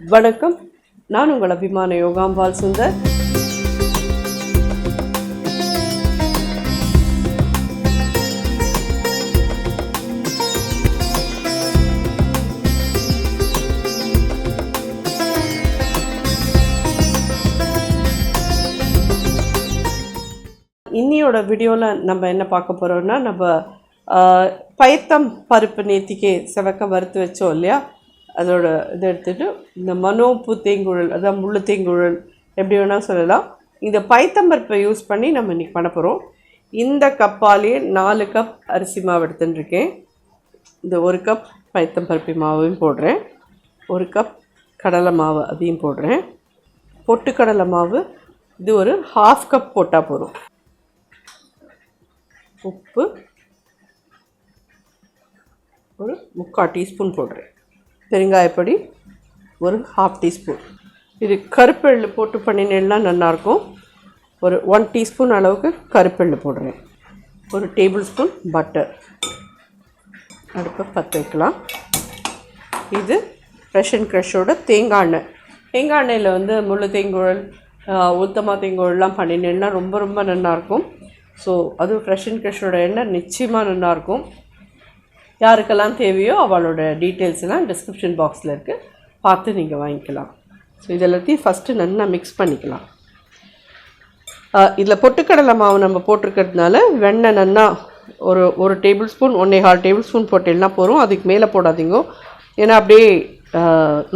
வணக்கம், நான் உங்கள் அபிமான யோகாம்பால் சுந்தர். இன்னியோட வீடியோவில் நம்ம என்ன பார்க்க போகிறோம்னா, நம்ம பயத்தம் பருப்பு நேத்திக்கு செவக்க வறுத்து வச்சோம் இல்லையா, அதோட இதை எடுத்துகிட்டு இந்த மனோப்பு தேங்குழல், அதான் முள்ளு தேங்குழல் எப்படி வேணால் சொல்லலாம். இந்த பயத்தம்பருப்பை யூஸ் பண்ணி நம்ம இன்றைக்கி பண்ண போகிறோம். இந்த கப்பாலேயே 4 கப் அரிசி மாவு எடுத்துட்டுருக்கேன். இந்த 1 கப் பயத்தம்பருப்பு மாவையும் போடுறேன், 1 கப் கடலை மாவு அதையும் போடுறேன், பொட்டுக்கடலை மாவு இது ஒரு 1/2 கப் போட்டால் போதும், உப்பு ஒரு 3/4 டீஸ்பூன் போடுறேன், பெருங்காயப்பொடி ஒரு 1/2 டீஸ்பூன். இது கருப்பெள்ளு போட்டு பண்ணினேன்னா நல்லாயிருக்கும். ஒரு 1 டீஸ்பூன் அளவுக்கு கருப்பெள்ளு போடுறேன், ஒரு டேபிள் ஸ்பூன் பட்டர். அடுப்பை பற்ற வைக்கலாம். இது ஃப்ரெஷ் அண்ட் க்ரஷோட தேங்காய் எண்ணெய். தேங்காய் எண்ணெயில் வந்து முள்ளு தேங்குழல், உத்தமா தேங்குழல்லாம் பண்ணினேன்னா ரொம்ப ரொம்ப நல்லாயிருக்கும். ஸோ அதுவும் ஃப்ரெஷ் அண்ட் க்ரஷோட எண்ணெய் நிச்சயமாக நல்லாயிருக்கும். யாருக்கெல்லாம் தேவையோ அவளோட டீட்டெயில்ஸ் எல்லாம் டிஸ்கிரிப்ஷன் பாக்ஸில் இருக்குது, பார்த்து நீங்கள் வாங்கிக்கலாம். ஸோ இதெல்லாத்தையும் ஃபஸ்ட்டு நல்லா மிக்ஸ் பண்ணிக்கலாம். இதில் பொட்டுக்கடலை மாவு நம்ம போட்டிருக்கிறதுனால வெண்ணெய் நல்லா ஒரு டேபிள் ஸ்பூன் 1.25 டேபிள் ஸ்பூன் போட்டேன்னா போகிறோம். அதுக்கு மேலே போடாதீங்க, ஏன்னா அப்படியே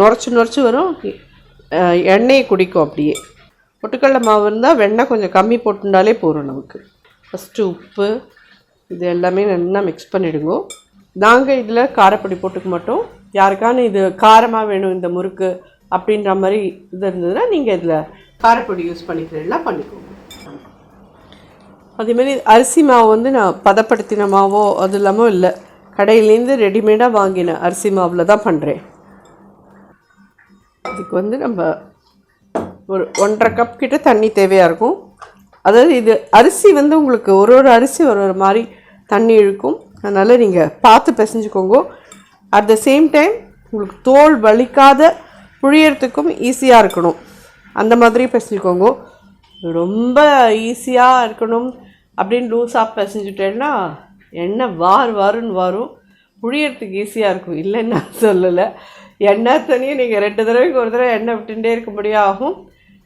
நுரைச்சி வரும், எண்ணெயை குடிக்கும். அப்படியே பொட்டுக்கடலை மாவு இருந்தால் வெண்ணெய் கொஞ்சம் கம்மி போட்டுட்டாலே போகிறோம் நமக்கு. ஃபஸ்ட்டு உப்பு இது எல்லாமே நல்லா மிக்ஸ் பண்ணிவிடுங்க. நாங்கள் இதில் காரப்பொடி போட்டுக்க மாட்டோம். யாருக்கான இது காரமாக வேணும் இந்த முறுக்கு அப்படின்ற மாதிரி இது இருந்ததுன்னா நீங்கள் இதில் காரப்பொடி யூஸ் பண்ணிக்கிறீங்களா பண்ணிக்கோங்க. அதேமாதிரி அரிசி மாவு வந்து நான் பதப்படுத்தின மாவோ அது இல்லாமல் இல்லை, கடையிலேருந்து ரெடிமேடாக வாங்கின அரிசி மாவில் தான் பண்ணுறேன். இதுக்கு வந்து நம்ம ஒரு 1.5 கப் கிட்ட தண்ணி தேவையாக இருக்கும். அதாவது இது அரிசி வந்து உங்களுக்கு ஒரு அரிசி ஒரு மாதிரி தண்ணி இழுக்கும், அதனால் நீங்கள் பார்த்து பிசைஞ்சுக்கோங்க. அட் த சேம் டைம் உங்களுக்கு தோல் வலிக்காத புழியறதுக்கும் ஈஸியாக இருக்கணும், அந்த மாதிரி பிசைஞ்சுக்கோங்க. ரொம்ப ஈஸியாக இருக்கணும் அப்படின்னு லூஸாக பிசைஞ்சுட்டேன்னா எண்ணெய் வாருன்னு வரும், புழியறதுக்கு ஈஸியாக இருக்கும். இல்லைன்னு நான் சொல்லலை, எண்ணெய் தனியும் நீங்கள் 2 தடவைக்கு ஒரு தடவை எண்ணெய் விட்டுட்டே இருக்க முடியாது ஆகும்.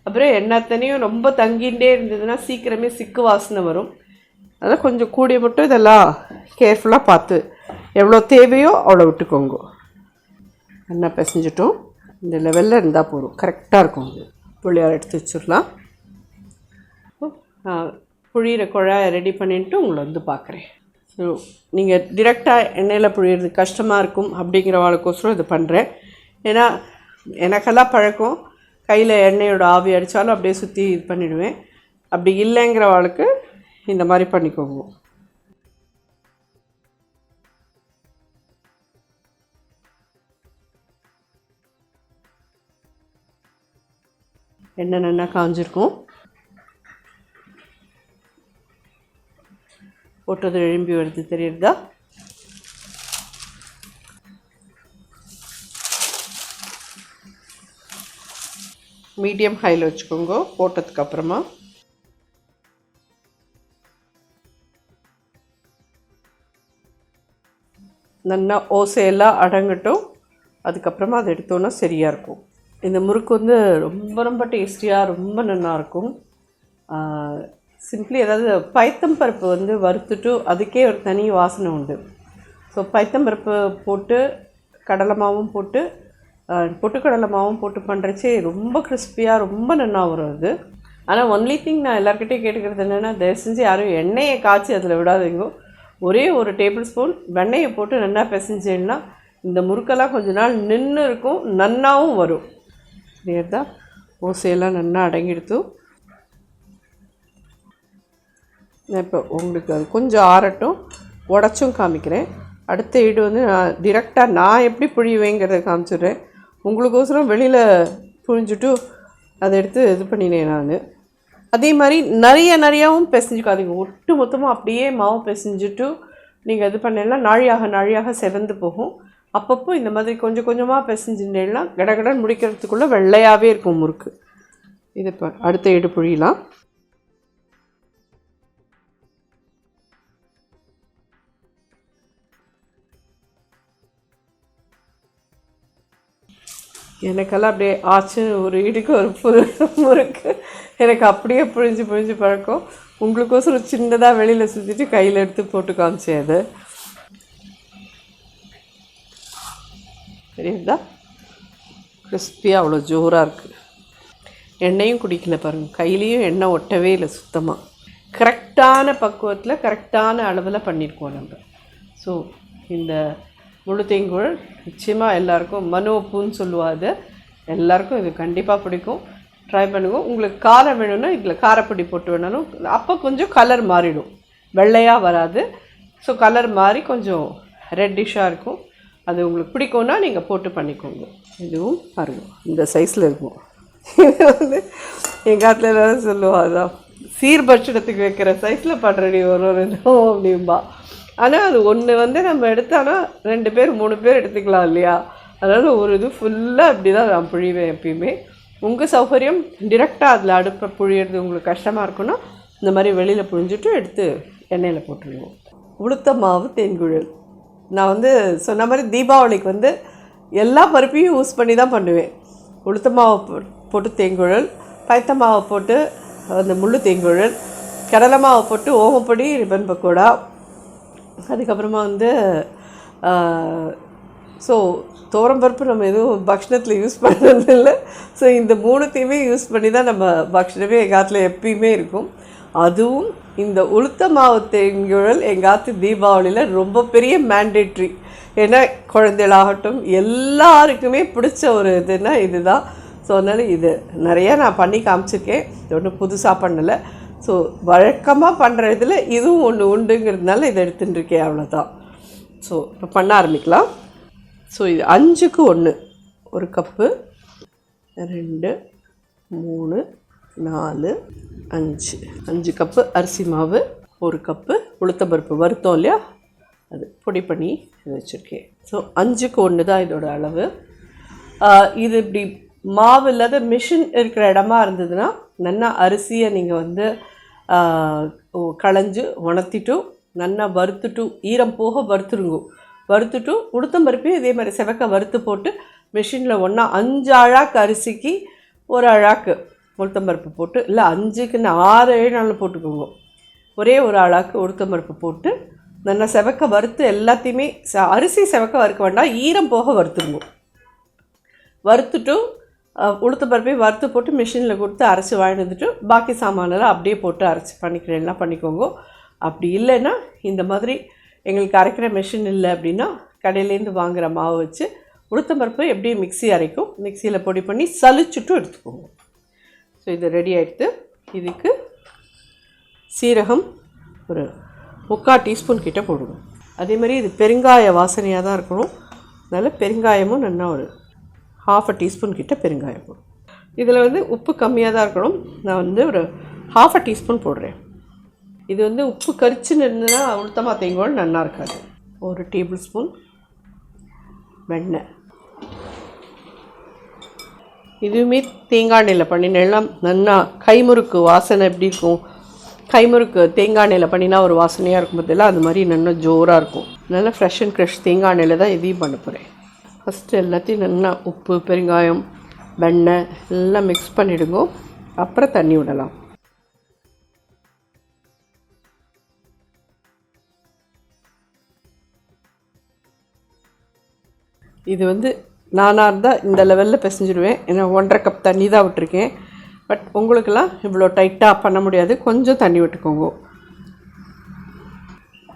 அப்புறம் எண்ணெய் தனியும் ரொம்ப தங்கிகிட்டே இருந்ததுன்னா சீக்கிரமே சிக்கு வாசனை வரும். அதனால் கொஞ்சம் கூடிய மட்டும் இதெல்லாம் கேர்ஃபுல்லாக பார்த்து எவ்வளோ தேவையோ அவ்வளோ விட்டுக்கோங்க. எண்ணெய் பிசைஞ்சிட்டோம், இந்த லெவலில் இருந்தால் போதும், கரெக்டாக இருக்கும். அது புளியார் எடுத்து வச்சிடலாம். புழியிற குழாயை ரெடி பண்ணிவிட்டு உங்களை வந்து பார்க்குறேன். ஸோ நீங்கள் டிரெக்டாக எண்ணெயில் புழியிறது கஷ்டமாக இருக்கும் அப்படிங்கிறவாளுக்கோசரம் இது பண்ணுறேன். ஏன்னா எனக்கெல்லாம் பழக்கம், கையில் எண்ணெயோட ஆவி அடித்தாலும் அப்படியே சுற்றி இது பண்ணிவிடுவேன். அப்படி இல்லைங்கிறவாளுக்கு இந்த மாதிரி பண்ணிக்கோங்க. எண்ணெய் நல்லா காஞ்சிருக்கும், போட்டது எழும்பி வருது தெரியுறதா? மீடியம் ஹையில் வச்சுக்கோங்க. போட்டதுக்கப்புறமா நல்லா ஓசையெல்லாம் அடங்கட்டும், அதுக்கப்புறமா அதை எடுத்தோன்னா சரியாக இருக்கும். இந்த முறுக்கு வந்து ரொம்ப ரொம்ப டேஸ்டியாக ரொம்ப நல்லாயிருக்கும். சிம்பிளி அதாவது பயத்தம்பருப்பு வந்து வறுத்துட்டு அதுக்கே ஒரு தனி வாசனை உண்டு. ஸோ பயத்தம்பருப்பு போட்டு கடலை மாவும் போட்டு பொட்டுக்கடலை மாவும் போட்டு பண்ணுறச்சே ரொம்ப கிறிஸ்பியாக ரொம்ப நல்லா வரும் அது. ஆனால் ஒன்லி திங் நான் எல்லாருக்கிட்டையும் கேட்டுக்கிறது என்னென்னா, தயவு செஞ்சு யாரும் எண்ணெயை காய்ச்சி அதில் விடாதீங்க. ஒரே ஒரு டேபிள் ஸ்பூன் வெண்ணெயை போட்டு நல்லா பிசைஞ்சேன்னா இந்த முறுக்கெல்லாம் கொஞ்ச நாள் நின்று இருக்கும், நன்னாவும் வரும். சரியா? ஓசையெல்லாம் நல்லா அடங்கிடுத்து. இப்போ உங்களுக்கு அது கொஞ்சம் ஆறட்டும், உடச்சும் காமிக்கிறேன். அடுத்த ஈடு வந்து நான் டிரெக்டாக நான் எப்படி புழிவேங்கிறத காமிச்சிடுறேன். உங்களுக்கோசரம் வெளியில் புழிஞ்சிட்டு அதை எடுத்து இது பண்ணினேன் நான். அதே மாதிரி நிறையாவும் பிசைஞ்சுக்காதீங்க, ஒட்டு மொத்தமாக அப்படியே மாவு பிசைஞ்சிட்டு நீங்கள் இது பண்ணீங்கன்னா நாழியாக செவந்து போகும். அப்பப்போ இந்த மாதிரி கொஞ்சம் கொஞ்சமாக பிசைஞ்சுட்டேன்னா கடகடன் முடிக்கிறதுக்குள்ளே வெள்ளையாகவே இருக்கும் முறுக்கு. இது இப்போ அடுத்த எடு புழியலாம். எனக்கெல்லாம் அப்படியே ஆச்சு ஒரு இடுக்கு ஒரு முறுக்கு எனக்கு அப்படியே புழிஞ்சு பழக்கம். உங்களுக்கோசரம் சின்னதாக வெளியில் சுற்றிட்டு கையில் எடுத்து போட்டு காமிச்சேன். அது தெரியுதா? கிறிஸ்பியாக அவ்வளோ ஜோராக இருக்குது. எண்ணெயும் குடிக்கல பாருங்கள், கையிலையும் எண்ணெய் ஒட்டவே இல்லை சுத்தமாக. கரெக்டான பக்குவத்தில் கரெக்டான அளவில் பண்ணியிருக்கோம் நம்ம. ஸோ இந்த முழு தேங்குழல் நிச்சயமாக எல்லாேருக்கும் மனோப்புன்னு சொல்லுவாது, எல்லாேருக்கும் இது கண்டிப்பாக பிடிக்கும். ட்ரை பண்ணுங்க. உங்களுக்கு காரம் வேணும்னா இதில் காரப்பொடி போட்டு வேணாலும், அப்போ கொஞ்சம் கலர் மாறிடும், வெள்ளையாக வராது. ஸோ கலர் மாறி கொஞ்சம் ரெட்டிஷாக இருக்கும். அது உங்களுக்கு பிடிக்கும்னா நீங்கள் போட்டு பண்ணிக்கோங்க. இதுவும் பாருங்கள் இந்த சைஸில் இருக்கும். இது வந்து எங்கள் காலத்தில் எல்லோரும் சொல்லுவா, அதான் சீர்பட்சணத்துக்கு வைக்கிற சைஸில் பண்ணுறடி ஒரு இதுவும் அப்படின்பா. ஆனால் அது ஒன்று வந்து நம்ம எடுத்தானா 2 பேர் 3 பேர் எடுத்துக்கலாம் இல்லையா? அதனால் ஒரு இது ஃபுல்லாக அப்படி தான் நான் புழிவேன் எப்பயுமே. உங்கள் சௌகரியம் டிரெக்டாக அதில் அடுப்பை புழியறது உங்களுக்கு கஷ்டமாக இருக்குன்னா இந்த மாதிரி வெளியில் புழிஞ்சிட்டு எடுத்து எண்ணெயில் போட்டுருவோம். உளுத்த மாவு தேன்குழல் நான் வந்து சொன்ன மாதிரி தீபாவளிக்கு வந்து எல்லா பருப்பையும் யூஸ் பண்ணி தான் பண்ணுவேன். உளுத்த மாவு போட்டு தேங்குழல், பயத்த மாவை போட்டு அந்த முள்ளு தேங்குழல், கடலை மாவை போட்டு ஓமப்பொடி ரிப்பன் பக்கோடா, அதுக்கப்புறமா வந்து ஸோ துவரம்பருப்பு நம்ம எதுவும் பக்ஷணத்தில் யூஸ் பண்ணுறதில்ல. ஸோ இந்த 3த்தையுமே யூஸ் பண்ணி தான் நம்ம பக்ஷணமே எங்கள் காலத்தில் எப்பயுமே இருக்கும். அதுவும் இந்த உளுத்த மாவு தேங்குழல் எங்கள் ஆத்து தீபாவளியில் ரொம்ப பெரிய மேண்டேட்ரி. ஏன்னா குழந்தைகளாகட்டும் எல்லாருக்குமே பிடிச்ச ஒரு இதுனா இதுதான். ஸோ அதனால் இது நிறையா நான் பண்ணி காமிச்சிருக்கேன், இது ஒன்றும் புதுசாக பண்ணலை. ஸோ வழக்கமாக பண்ணுற இதில் இதுவும் ஒன்று உண்டுங்கிறதுனால இதை எடுத்துகிட்டு இருக்கேன், அவ்வளோதான். ஸோ இப்போ பண்ண ஆரம்பிக்கலாம். ஸோ இது 5க்கு 1, 1 கப்பு, 2, 3, 4, 5 கப்பு அரிசி மாவு, 1 கப்பு உளுத்தம்பருப்பு வறுத்தோம் இல்லையா, அது பொடி பண்ணி வச்சுருக்கேன். ஸோ 5க்கு 1 தான் இதோட அளவு. இது இப்படி மாவு இல்லாத மிஷின் இருக்கிற இடமா இருந்ததுன்னா நல்லா அரிசியை நீங்கள் வந்து களைஞ்சு உணர்த்திட்டு நல்லா வறுத்துட்டு ஈரம் போக வறுத்துருங்க. வறுத்துட்டு உளுத்தம்பருப்பையும் இதே மாதிரி செவக்க வறுத்து போட்டு மிஷினில் ஒன்றா 5 அழாக்கு அரிசிக்கு 1 அழாக்கு உளுத்தம்பருப்பு போட்டு, இல்லை 5க்கு 6-7 நாள் போட்டுக்கோங்க. ஒரே 1 அழாக்கு உளுத்தம்பருப்பு போட்டு நல்லா செவக்க வறுத்து எல்லாத்தையுமே அரிசி செவக்க வறுக்க வேண்டாம், ஈரம் போக வறுத்துருங்க. வறுத்துட்டு உளுத்தம்பருப்பையும் வறுத்து போட்டு மிஷினில் கொடுத்து அரைச்சி வாங்கிட்டு வந்துட்டு பாக்கி சாமானெல்லாம் அப்படியே போட்டு அரைச்சி பண்ணிக்கிறேன்னா பண்ணிக்கோங்க. அப்படி இல்லைன்னா இந்த மாதிரி எங்களுக்கு அரைக்கிற மிஷின் இல்லை அப்படின்னா கடையிலேருந்து வாங்குகிற மாவு வச்சு உளுத்தம்பருப்பு எப்படி மிக்ஸி அரைக்கும், மிக்சியில் பொடி பண்ணி சலிச்சுட்டும் எடுத்துக்கோங்க. ஸோ இது ரெடி ஆகிடுது. இதுக்கு சீரகம் ஒரு 3/4 டீஸ்பூன் கிட்ட போடுவோம். அதே மாதிரி இது பெருங்காய வாசனையாக தான் இருக்கணும், அதனால் பெருங்காயமும் நல்லா ஒரு 1/2 டீஸ்பூன் கிட்ட பெருங்காயம் போடும். இதில் வந்து உப்பு கம்மியாக தான் இருக்கணும், நான் வந்து ஒரு 1/2 டீஸ்பூன் போடுறேன். இது வந்து உப்பு கரிச்சுன்னு இருந்ததுன்னா உளுத்தமா தேங்குழல் நல்லா இருக்காது. 1 டேபிள் ஸ்பூன் வெண்ணெய், இதுவுமே தேங்காய் எண்ணெயில் பண்ணினா நல்லா கைமுறுக்கு வாசனை எப்படி இருக்கும், கைமுறுக்கு தேங்காய் எண்ணெயில் பண்ணினா ஒரு வாசனையாக இருக்கும் பார்த்தீங்களா, அது மாதிரி நல்லா ஜோராக இருக்கும். நல்லா ஃப்ரெஷ் அண்ட் ஃப்ரெஷ் தேங்காய் எண்ணெயில் தான் இதையும் பண்ண போகிறேன். ஃபஸ்ட்டு எல்லாத்தையும் நல்லா உப்பு பெருங்காயம் வெண்ணெய் எல்லாம் மிக்ஸ் பண்ணிவிடுங்க, அப்புறம் தண்ணி விடலாம். இது வந்து நானாக இருந்தால் இந்த லெவலில் பிசைஞ்சிடுவேன், ஏன்னா 1.5 கப் தண்ணி தான் விட்டுருக்கேன். பட் உங்களுக்கெல்லாம் இவ்வளோ டைட்டாக பண்ண முடியாது, கொஞ்சம் தண்ணி விட்டுக்கோங்க.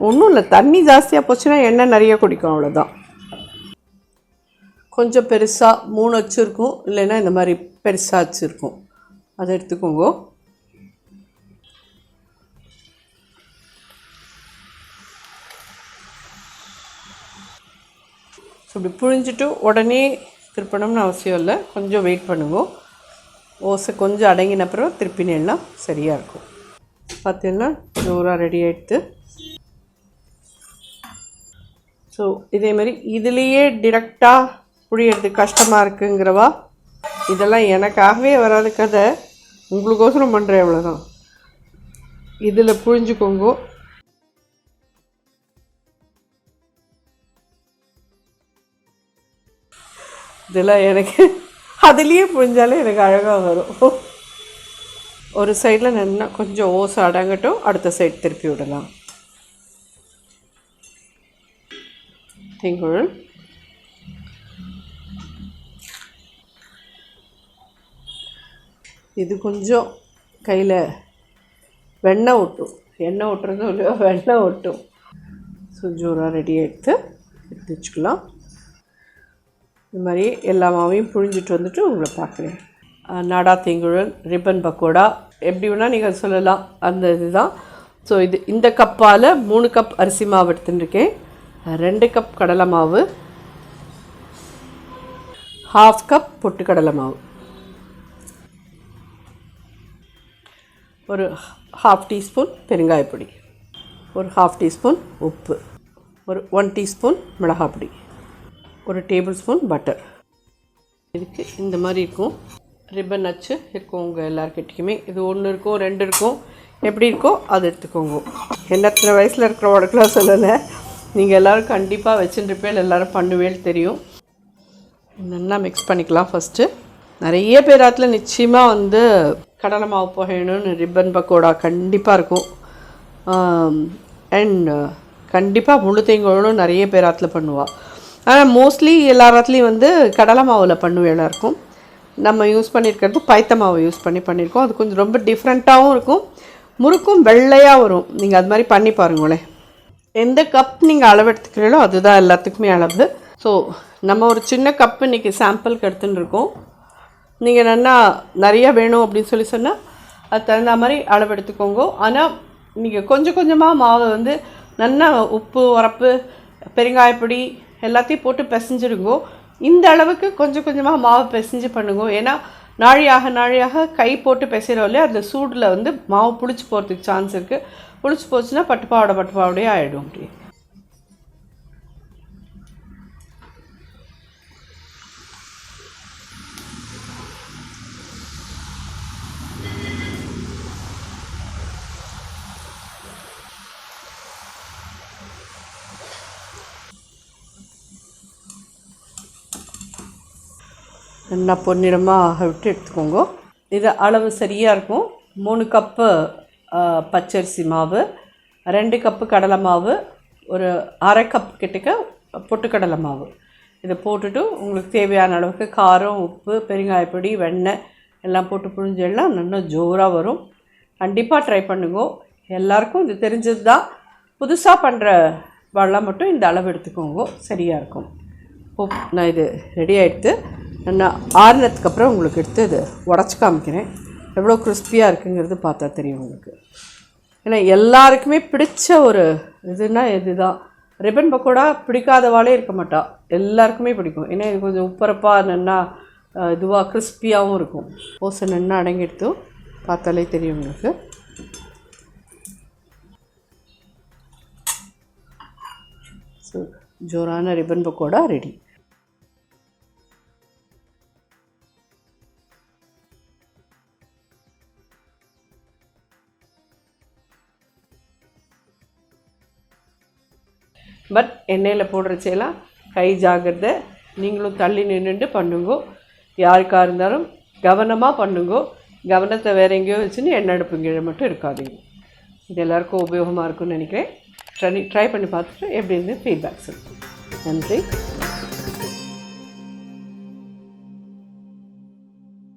ஒன்றும் இல்லை, தண்ணி ஜாஸ்தியாக போச்சுன்னா எண்ணெய் நிறைய குடிக்கும், அவ்வளோதான். கொஞ்சம் பெருசாக 3 அச்சு இருக்கும், இல்லைன்னா இந்த மாதிரி பெருசாக அச்சு இருக்கும், அதை எடுத்துக்கோங்க. ஸோ இப்படி புழிஞ்சிட்டு உடனே திருப்பணும்னு அவசியம் இல்லை, கொஞ்சம் வெயிட் பண்ணுங்க. ஓசை கொஞ்சம் அடங்கின அப்புறம் திருப்பினேன்னா சரியாக இருக்கும். பார்த்தீங்கன்னா ஜோராக ரெடி ஆகிடுது. ஸோ இதே மாதிரி இதுலேயே டிரெக்டாக புழியறதுக்கு கஷ்டமாக இருக்குங்கிறவா இதெல்லாம் எனக்காகவே வராது கதை, உங்களுக்கோசரம் பண்ணுறேன் அவ்வளோதான். இதில் புழிஞ்சுக்கோங்க. இதெல்லாம் எனக்கு அதுலேயே புழிஞ்சாலே எனக்கு அழகாக வரும். ஒரு சைடில் நல்லா கொஞ்சம் ஓசை அடங்கட்டும், அடுத்த சைடு திருப்பி விடலாம். தேங்குழல் இது கொஞ்சம் கையில் வெண்ணெய் ஒட்டும், எண்ணெய் ஒட்டுறதும் இல்லையோ வெண்ணெய் ஒட்டும். ஸோ ஜோராக ரெடி எடுத்து வச்சுக்கலாம். இந்த மாதிரி எல்லா மாவையும் புழிஞ்சிட்டு வந்துட்டு உங்களை பார்க்குறேன். நாடா தேங்குழல், ரிப்பன் பக்கோடா, எப்படி வேணால் நீங்கள் சொல்லலாம், அந்த இதுதான். ஸோ இந்த கப்பால் 3 கப் அரிசி மாவு எடுத்துட்டுருக்கேன், 2 கப் கடலை மாவு, 1/2 கப் பொட்டுக்கடலை மாவு, ஒரு 1/2 டீஸ்பூன் பெருங்காயப்பொடி, ஒரு 1/2 டீஸ்பூன் உப்பு, ஒரு 1 டீஸ்பூன் மிளகாப்பொடி, ஒரு டேபிள் ஸ்பூன் பட்டர். இதுக்கு இந்த மாதிரி இருக்கும், ரிப்பன் அச்சு இருக்கும் உங்கள் எல்லாருக்கிட்டையுமே. இது 1 இருக்கும் 2 இருக்கும், எப்படி இருக்கோ அது எடுத்துக்கோங்க. எத்தனை வயசில் இருக்கிறவங்களுக்குலாம் சொல்லலை, நீங்கள் எல்லோரும் கண்டிப்பாக வச்சுருப்பேன், எல்லோரும் பண்ணுவேல் தெரியும். நல்லா மிக்ஸ் பண்ணிக்கலாம். ஃபஸ்ட்டு நிறைய பேராத்தில் நிச்சயமாக கடலை மாவு புகையணும்னு ரிப்பன் பக்கோடா கண்டிப்பாக இருக்கும். அண்ட் கண்டிப்பாக முழு தேங்காயும் நிறைய பேராத்தில் பண்ணுவாள். ஆனால் மோஸ்ட்லி எல்லாராத்துலேயும் கடலை மாவில் பண்ணுவேலாம் இருக்கும். நம்ம யூஸ் பண்ணியிருக்கிறது பைத்த மாவு யூஸ் பண்ணியிருக்கோம். அது கொஞ்சம் ரொம்ப டிஃப்ரெண்ட்டாகவும் இருக்கும், முறுக்கும் வெள்ளையாக வரும். நீங்கள் அது மாதிரி பண்ணி பாருங்களேன். எந்த கப் நீங்கள் அளவு எடுத்துக்கிறீங்களோ அதுதான் எல்லாத்துக்குமே அளவு. ஸோ நம்ம ஒரு சின்ன கப்பு இன்றைக்கி சாம்பிளுக்கு எடுத்துன்னு இருக்கோம். நீங்கள் நல்லா நிறையா வேணும் அப்படின்னு சொன்னால் அது தகுந்த மாதிரி அளவு எடுத்துக்கோங்க. ஆனால் நீங்கள் கொஞ்சம் கொஞ்சமாக மாவை நல்லா உப்பு, உரப்பு, பெருங்காயப்பொடி எல்லாத்தையும் போட்டு பிசைஞ்சிருங்கோ. இந்த அளவுக்கு கொஞ்சம் கொஞ்சமாக மாவு பிசைஞ்சு பண்ணுங்க. ஏன்னா நாழியாக கை போட்டு பிசைகிறோம் இல்லையா, அந்த சூடில் மாவு புளிச்சு போகிறதுக்கு சான்ஸ் இருக்குது. புளிச்சு போச்சுன்னா பட்டுப்பாவடையே ஆகிடும். அப்படி நல்லா பொன்னிறமாக விட்டு எடுத்துக்கோங்க. இது அளவு சரியாக இருக்கும். 3 கப்பு பச்சரிசி மாவு, 2 கப்பு கடலை மாவு, ஒரு 1/2 கப் கிட்டக்க பொட்டுக்கடலை மாவு. இதை போட்டுட்டு உங்களுக்கு தேவையான அளவுக்கு காரம், உப்பு, பெருங்காயப்பொடி, வெண்ணெய் எல்லாம் போட்டு புழிஞ்செல்லாம் நல்லா ஜோராக வரும். கண்டிப்பாக ட்ரை பண்ணுங்க. எல்லாருக்கும் இது தெரிஞ்சது தான், புதுசாக பண்ணுற வெள்ளம் மட்டும் இந்த அளவு எடுத்துக்கோங்க, சரியாக இருக்கும். நான் இது ரெடி ஆகிடுத்து. நான் ஆறுனதுக்கப்புறம் உங்களுக்கு எடுத்து இது உடச்சி காமிக்கிறேன். எவ்வளோ கிறிஸ்பியாக இருக்குங்கிறது பார்த்தா தெரியும் உங்களுக்கு. ஏன்னா எல்லாருக்குமே பிடிச்ச ஒரு இதுனா இதுதான். ரிப்பன் பக்கோடா பிடிக்காதவாளே இருக்க மாட்டா, எல்லாருக்குமே பிடிக்கும். ஏன்னா இது கொஞ்சம் உப்பரப்பாக நல்லா இதுவாக கிறிஸ்பியாகவும் இருக்கும். ஓசை நல்லா அடங்கிடுத்து பார்த்தாலே தெரியும் உங்களுக்கு. ஸோ ஜோரான ரிப்பன் பக்கோடா ரெடி. பட் எண்ணெயில் போடுறச்செல்லாம் கை ஜாகிரதை, நீங்களும் தள்ளி நின்றுட்டு பண்ணுங்கோ. யாருக்காக இருந்தாலும் கவனமாக பண்ணுங்கோ. கவனத்தை வேறு எங்கேயோ வச்சுன்னு எண்ணெய் அடுப்பு கீழே மட்டும் இருக்காதீங்க. இது எல்லாருக்கும் உபயோகமாக இருக்கும்னு நினைக்கிறேன். ட்ரை பண்ணி பார்த்துட்டு எப்படி இருந்து ஃபீட்பேக் சொல்லுங்கள். நன்றி.